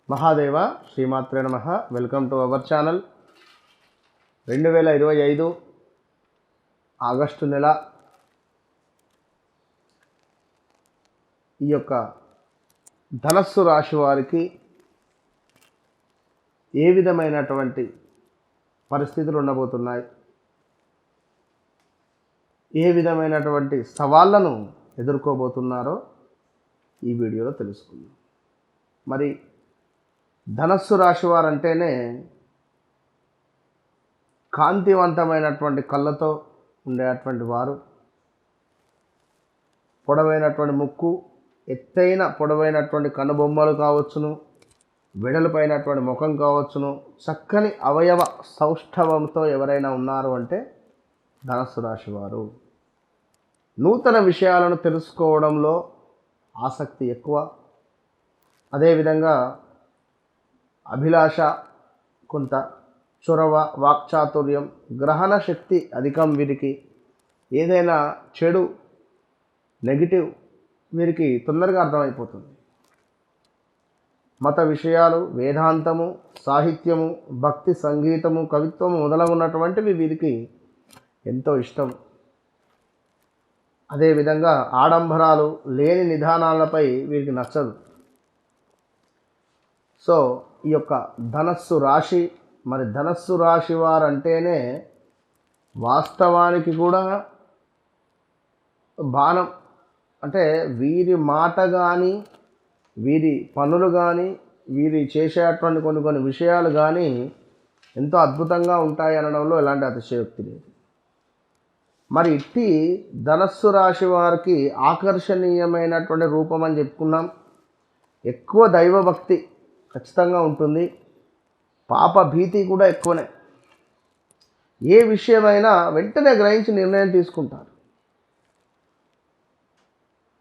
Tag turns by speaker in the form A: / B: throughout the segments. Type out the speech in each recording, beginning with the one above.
A: మహాదేవ శ్రీమాత్రే నమః. Welcome to our channel. 2025 August నెల ఈ యొక్క ధనస్సు రాశి వారికి ఏ విధమైనటువంటి పరిస్థితులు ఉండబోతున్నాయి, ఏ విధమైనటువంటి సవాళ్లను ఎదుర్కోబోతున్నారో ఈ వీడియోలో తెలుసుకుందాం. మరి ధనస్సు రాశి వారు అంటేనే కాంతివంతమైనటువంటి కళ్ళతో ఉండేటువంటి వారు, పొడవైనటువంటి ముక్కు, ఎత్తైన పొడవైనటువంటి కనుబొమ్మలు కావచ్చును, వెడల్పైనటువంటి ముఖం కావచ్చును, చక్కని అవయవ సౌష్ఠవంతో ఎవరైనా ఉన్నారు అంటే ధనస్సు రాశి వారు. నూతన విషయాలను తెలుసుకోవడంలో ఆసక్తి ఎక్కువ, అదేవిధంగా అభిలాష, కొంత చొరవ, వాక్చాతుర్యం, గ్రహణ శక్తి అధికం వీరికి. ఏదైనా చెడు నెగిటివ్ వీరికి తొందరగా అర్థమైపోతుంది. మత విషయాలు, వేదాంతము, సాహిత్యము, భక్తి, సంగీతము, కవిత్వము మొదలగున్నటువంటివి వీరికి ఎంతో ఇష్టం. అదేవిధంగా ఆడంబరాలు లేని నిదానాలపై వీరికి నచ్చదు. సో ఈ యొక్క ధనస్సు రాశి, మరి ధనస్సు రాశి వారు అంటేనే వాస్తవానికి కూడా బాణం, అంటే వీరి మాట కానీ, వీరి పనులు కానీ, వీరి చేసేటువంటి కొన్ని విషయాలు కానీ ఎంతో అద్భుతంగా ఉంటాయి అనడంలో ఎలాంటి అతిశయోక్తి లేదు. మరి ఇట్టి ధనస్సు రాశి వారికి ఆకర్షణీయమైనటువంటి రూపం అని చెప్పుకున్నాం. ఎక్కువ దైవభక్తి ఖచ్చితంగా ఉంటుంది. పాప భీతి కూడా ఎక్కువనే. ఏ విషయమైనా వెంటనే గ్రహించి నిర్ణయం తీసుకుంటారు.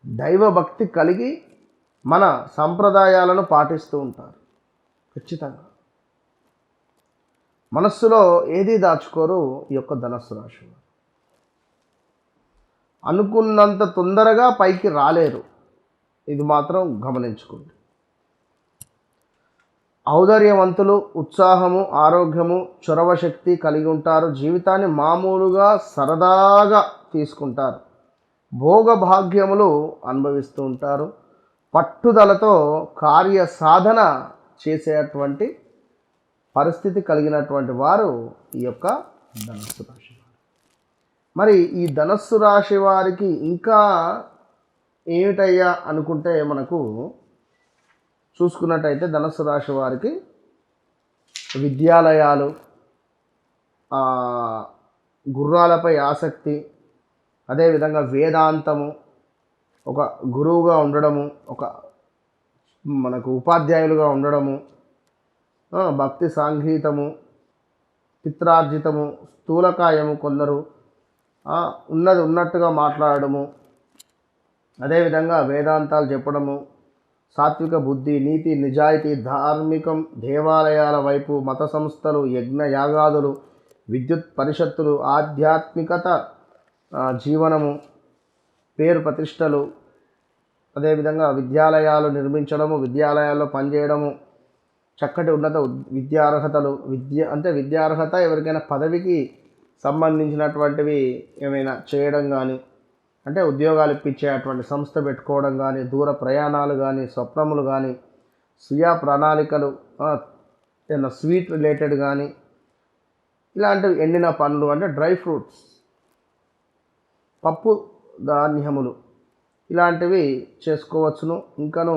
A: దైవభక్తి కలిగి మన సంప్రదాయాలను పాటిస్తూ ఉంటారు. ఖచ్చితంగా మనస్సులో ఏది దాచుకోరు ఈ యొక్క ధనస్సు రాశి వారు. అనుకున్నంత తొందరగా పైకి రాలేరు, ఇది మాత్రం గమనించుకోండి. ఔదార్యవంతులు, ఉత్సాహము, ఆరోగ్యము, చొరవ శక్తి కలిగి ఉంటారు. జీవితాన్ని మామూలుగా సరదాగా తీసుకుంటారు. భోగభాగ్యములు అనుభవిస్తూ ఉంటారు. పట్టుదలతో కార్య సాధన చేసేటువంటి పరిస్థితి కలిగినటువంటి వారు ఈ యొక్క ధనస్సు రాశి వారు. మరి ఈ ధనస్సు రాశి వారికి ఇంకా ఏమిటయ్యా అనుకుంటే మనకు చూసుకున్నట్టయితే ధనస్సు రాశి వారికి విద్యాలయాలు, గుర్రాలపై ఆసక్తి, అదేవిధంగా వేదాంతము, ఒక గురువుగా ఉండడము, ఒక మనకు ఉపాధ్యాయులుగా ఉండడము, భక్తి సంగీతము, పిత్రార్జితము, స్థూలకాయము, కొందరు ఉన్నది ఉన్నట్టుగా మాట్లాడము, అదేవిధంగా వేదాంతాలు చెప్పడము, సాత్విక బుద్ధి, నీతి, నిజాయితీ, ధార్మికం, దేవాలయాల వైపు, మత సంస్థలు, యజ్ఞ యాగాదులు, విద్యుత్ పరిషత్తులు, ఆధ్యాత్మికత, జీవనము, పేరు ప్రతిష్టలు, అదేవిధంగా విద్యాలయాలు నిర్మించడము, విద్యాలయాల్లో పనిచేయడము, చక్కటి ఉన్నత విద్యార్హతలు, విద్యార్హత ఎవరికైనా పదవికి సంబంధించినటువంటివి ఏమైనా చేయడం కానీ, అంటే ఉద్యోగాలు ఇప్పించేటువంటి సంస్థ పెట్టుకోవడం కానీ, దూర ప్రయాణాలు కానీ, స్వప్నములు కానీ, స్వీయ ప్రణాళికలు, ఏదైనా స్వీట్ రిలేటెడ్ కానీ, ఇలాంటివి ఎండిన పండ్లు అంటే డ్రై ఫ్రూట్స్, పప్పు ధాన్యములు, ఇలాంటివి చేసుకోవచ్చును. ఇంకను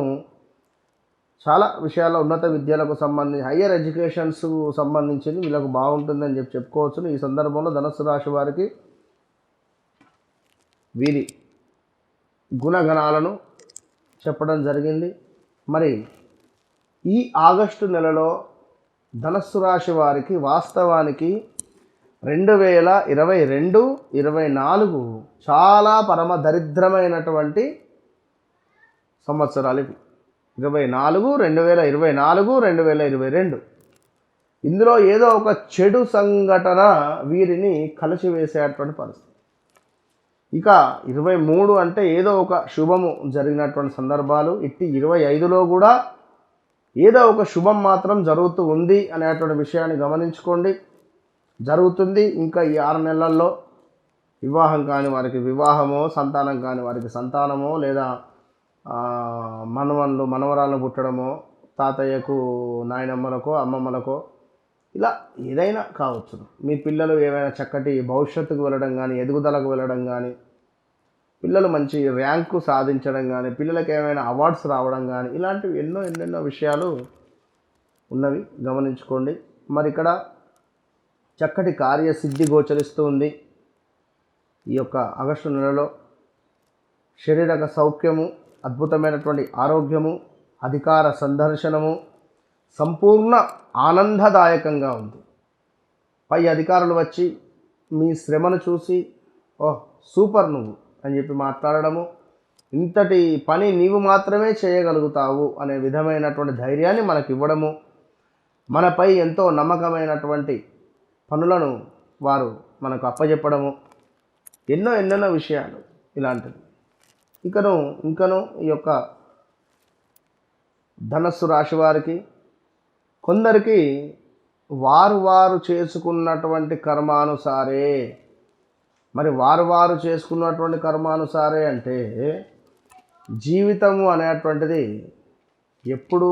A: చాలా విషయాల్లో ఉన్నత విద్యలకు సంబంధించి, హయ్యర్ ఎడ్యుకేషన్స్కు సంబంధించింది వీళ్ళకు బాగుంటుందని చెప్పుకోవచ్చును. ఈ సందర్భంలో ధనస్సు రాశి వారికి వీరి గుణగణాలను చెప్పడం జరిగింది. మరి ఈ ఆగస్టు నెలలో ధనస్సు రాశి వారికి వాస్తవానికి 2022-24 చాలా పరమ దరిద్రమైనటువంటి సంవత్సరాలు ఇవి. 2024 ఇందులో ఏదో ఒక చెడు సంఘటన వీరిని కలిసివేసేటువంటి పరిస్థితి. ఇక 23 అంటే ఏదో ఒక శుభము జరిగినటువంటి సందర్భాలు. ఇట్టి 25లో కూడా ఏదో ఒక శుభం మాత్రం జరుగుతూ ఉంది అనేటువంటి విషయాన్ని గమనించుకోండి. జరుగుతుంది. ఇంకా ఈ 6 నెలల్లో వివాహం కాని వారికి వివాహమో, సంతానం కాని వారికి సంతానమో, లేదా మనవళ్ళు మనవరాళ్ళు పుట్టడమో, తాతయ్యకు నాయనమ్మలకో అమ్మమ్మలకో ఇలా ఏదైనా కావచ్చు. మీ పిల్లలు ఏమైనా చక్కటి భవిష్యత్తుకు వెళ్ళడం కానీ, ఎదుగుదలకు వెళ్ళడం కానీ, పిల్లలు మంచి ర్యాంకు సాధించడం కానీ, పిల్లలకి ఏమైనా అవార్డ్స్ రావడం కానీ, ఇలాంటివి ఎన్నెన్నో విషయాలు ఉన్నవి గమనించుకోండి. మరి ఇక్కడ చక్కటి కార్యసిద్ధి గోచరిస్తూ ఉంది. ఈ యొక్క ఆగస్టు నెలలో శారీరక సౌఖ్యము, అద్భుతమైనటువంటి ఆరోగ్యము, అధికార సందర్శనము సంపూర్ణ ఆనందదాయకంగా ఉంది. పై అధికారులు వచ్చి మీ శ్రమను చూసి ఓహ్ సూపర్ నువ్వు అని చెప్పి మాట్లాడడము, ఇంతటి పని నీవు మాత్రమే చేయగలుగుతావు అనే విధమైనటువంటి ధైర్యాన్ని మనకు ఇవ్వడము, మనపై ఎంతో నమ్మకమైనటువంటి పనులను వారు మనకు అప్పచెప్పడము, ఎన్నెన్నో విషయాలు ఇలాంటివి. ఇంకను ఈ యొక్క ధనస్సు రాశి వారికి కొందరికి వారు చేసుకున్నటువంటి కర్మానుసారే. మరి వారు చేసుకున్నటువంటి కర్మానుసారే అంటే జీవితము అనేటువంటిది ఎప్పుడు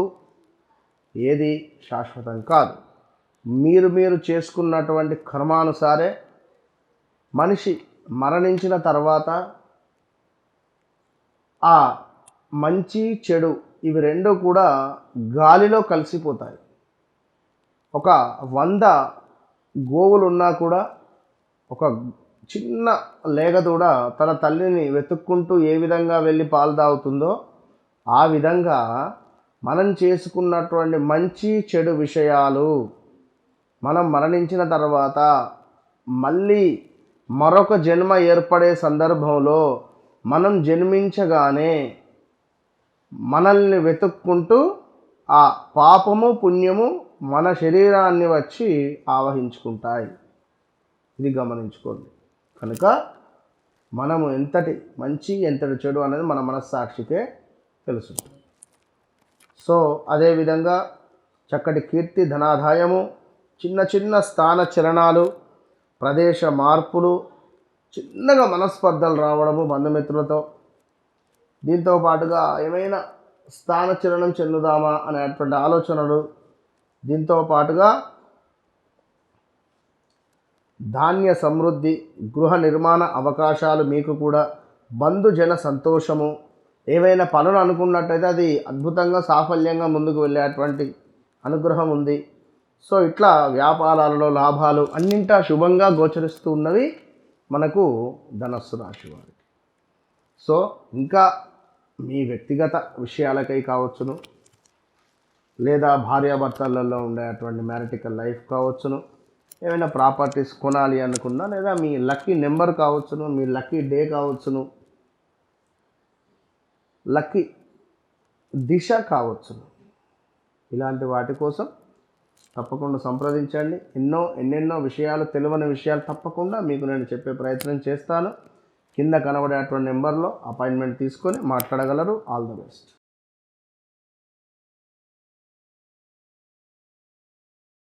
A: ఏది శాశ్వతం కాదు. మీరు చేసుకున్నటువంటి కర్మానుసారే మనిషి మరణించిన తర్వాత ఆ మంచి చెడు ఇవి రెండు కూడా గాలిలో కలిసిపోతాయి. ఒక 100 గోవులు ఉన్నా కూడా ఒక చిన్న లేగదూడ తన తల్లిని వెతుక్కుంటూ ఏ విధంగా వెళ్ళి పాలు తాగుతుందో ఆ విధంగా మనం చేసుకున్నటువంటి మంచి చెడు విషయాలు మనం మరణించిన తర్వాత మళ్ళీ మరొక జన్మ ఏర్పడే సందర్భంలో మనం జన్మించగానే మనల్ని వెతుక్కుంటూ ఆ పాపము పుణ్యము మన శరీరాన్ని వచ్చి ఆవహించుకుంటాయి. ఇది గమనించుకోండి. కనుక మనము ఎంతటి మంచి ఎంతటి చెడు అనేది మన మనస్సాక్షికే తెలుస్తుంది. సో అదేవిధంగా చక్కటి కీర్తి ధనాదాయము, చిన్న స్థాన చలనాలు, ప్రదేశ మార్పులు, చిన్నగా మనస్పర్ధలు రావడము బంధుమిత్రులతో, దీంతో పాటుగా ఏమైనా స్థానచలనం చెందుదామా అనేటువంటి ఆలోచనలు, దీంతో పాటుగా ధాన్య సమృద్ధి, గృహ నిర్మాణ అవకాశాలు మీకు కూడా, బంధుజన సంతోషము, ఏవైనా పనులు అనుకున్నట్టయితే అది అద్భుతంగా సాఫల్యంగా ముందుకు వెళ్ళేటువంటి అనుగ్రహం ఉంది. సో ఇట్లా వ్యాపారాలలో లాభాలు అన్నింటా శుభంగా గోచరిస్తూ ఉన్నవి మనకు ధనస్సు రాశి వారికి. సో ఇంకా మీ వ్యక్తిగత విషయాలకై కావచ్చును, లేదా భార్యాభర్తలలో ఉండేటువంటి మ్యారిటికల్ లైఫ్ కావచ్చును, ఏమైనా ప్రాపర్టీస్ కొనాలి అనుకున్నా, లేదా మీ లక్కీ నెంబర్ కావచ్చును, మీ లక్కీ డే కావచ్చును, లక్కీ దిశ కావచ్చును, ఇలాంటి వాటి కోసం తప్పకుండా సంప్రదించండి. ఎన్నెన్నో విషయాలు, తెలియని విషయాలు తప్పకుండా మీకు నేను చెప్పే ప్రయత్నం చేస్తాను. కింద కనబడేటువంటి నెంబర్లో అపాయింట్మెంట్ తీసుకొని మాట్లాడగలరు. All the best.